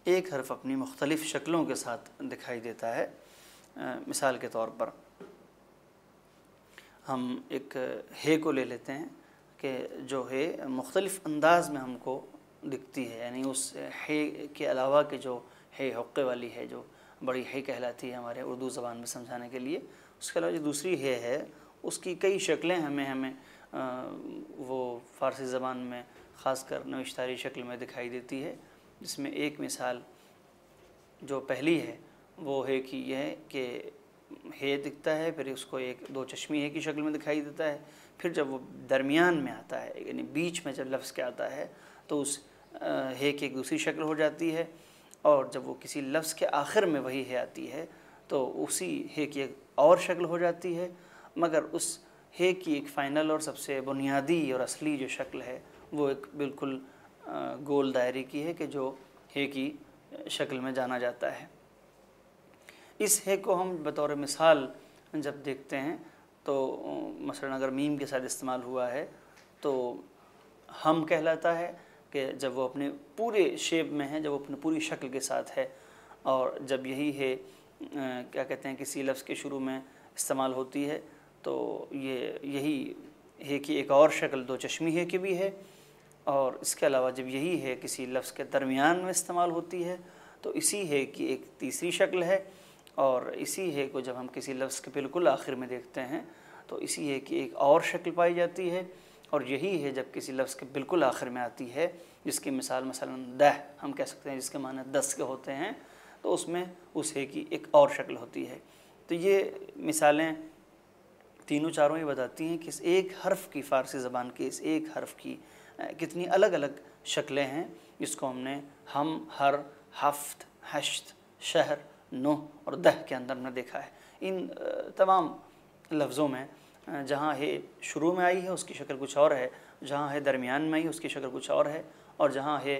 एक हर्फ अपनी मुख्तलिफ़ शक्लों के साथ दिखाई देता है। मिसाल के तौर पर हम एक हे को ले लेते हैं कि जो है मुख्तलिफ़ अंदाज़ में हमको दिखती है, यानी उस हे के अलावा के जो हे हुक्के वाली है, जो बड़ी हे कहलाती है हमारे उर्दू ज़बान में समझाने के लिए, उसके अलावा जो दूसरी हे है उसकी कई शक्लें हमें वो फ़ारसी ज़बान में ख़ासकर नविश्तारी शक्ल में दिखाई देती है। जिसमें एक मिसाल जो पहली है वो है कि यह है कि हे दिखता है, फिर उसको एक दो चश्मी है की शक्ल में दिखाई देता है। फिर जब वो दरमियान में आता है, यानी बीच में जब लफ्ज़ के आता है, तो उस हे की एक दूसरी शक्ल हो जाती है। और जब वो किसी लफ्ज़ के आखिर में वही हे आती है तो उसी हे की एक और शक्ल हो जाती है। मगर उस हे की एक फ़ाइनल और सबसे बुनियादी और असली जो शक्ल है वो एक बिल्कुल गोल दायरे की है कि जो हे की शक्ल में जाना जाता है। इस हे को हम बतौर मिसाल जब देखते हैं तो मसलन अगर मीम के साथ इस्तेमाल हुआ है तो हम कहलाता है कि जब वो अपने पूरे शेप में है, जब वो अपनी पूरी शक्ल के साथ है। और जब यही है क्या कहते हैं किसी लफ्ज़ के शुरू में इस्तेमाल होती है तो यही है कि एक और शक्ल दो चश्मी है की भी है। और इसके अलावा जब यही है किसी लफ्ज़ के दरमियान में इस्तेमाल होती है तो इसी है कि एक तीसरी शक्ल है। और इसी है को जब हम किसी लफ्ज़ के बिल्कुल आखिर में देखते हैं तो इसी है कि एक और शक्ल पाई जाती है। और यही है जब किसी लफ्ज़ के बिल्कुल आखिर में आती है, जिसकी मिसाल मसलन दह हम कह सकते हैं, जिसके माने 10 के होते हैं, तो उसमें उस है की एक और शक्ल होती है। तो ये मिसालें तीनों चारों ही बताती हैं कि इस एक हर्फ़ की फ़ारसी ज़बान के इस एक हर्फ़ की कितनी अलग अलग शक्लें हैं, जिसको हमने हम, हर, हफ्त, हश्त, शहर, नोह और दह के अंदर हमने देखा है। इन तमाम लफ्ज़ों में जहाँ है शुरू में आई है उसकी शक्ल कुछ और है, जहाँ है दरमियान में आई उसकी शक्ल कुछ और है, और जहाँ है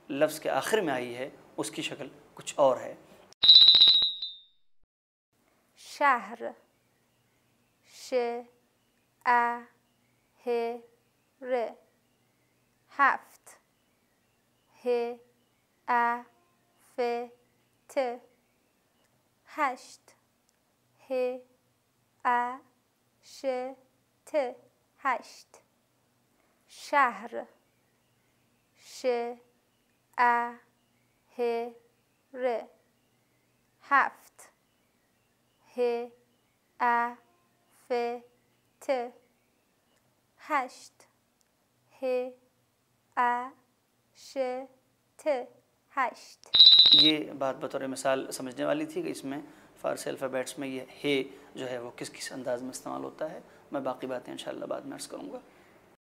लफ्ज़ के आखिर में आई है उसकी शक्ल कुछ और है। शहर, श आ हे र, हफ्त, हे आ फ त, हश्त, हे आ श त, हश्त, शहर, श आ हे र, हफ्त, हे आ फ त, हश्त, हे आ श त, हश्त। ये बात बतौर मिसाल समझने वाली थी कि इसमें फ़ारसी अल्फ़ाबेट्स में ये हे जो है वो किस किस अंदाज़ में इस्तेमाल होता है। मैं बाकी बातें इंशाअल्लाह बाद में अर्ज़ करूँगा।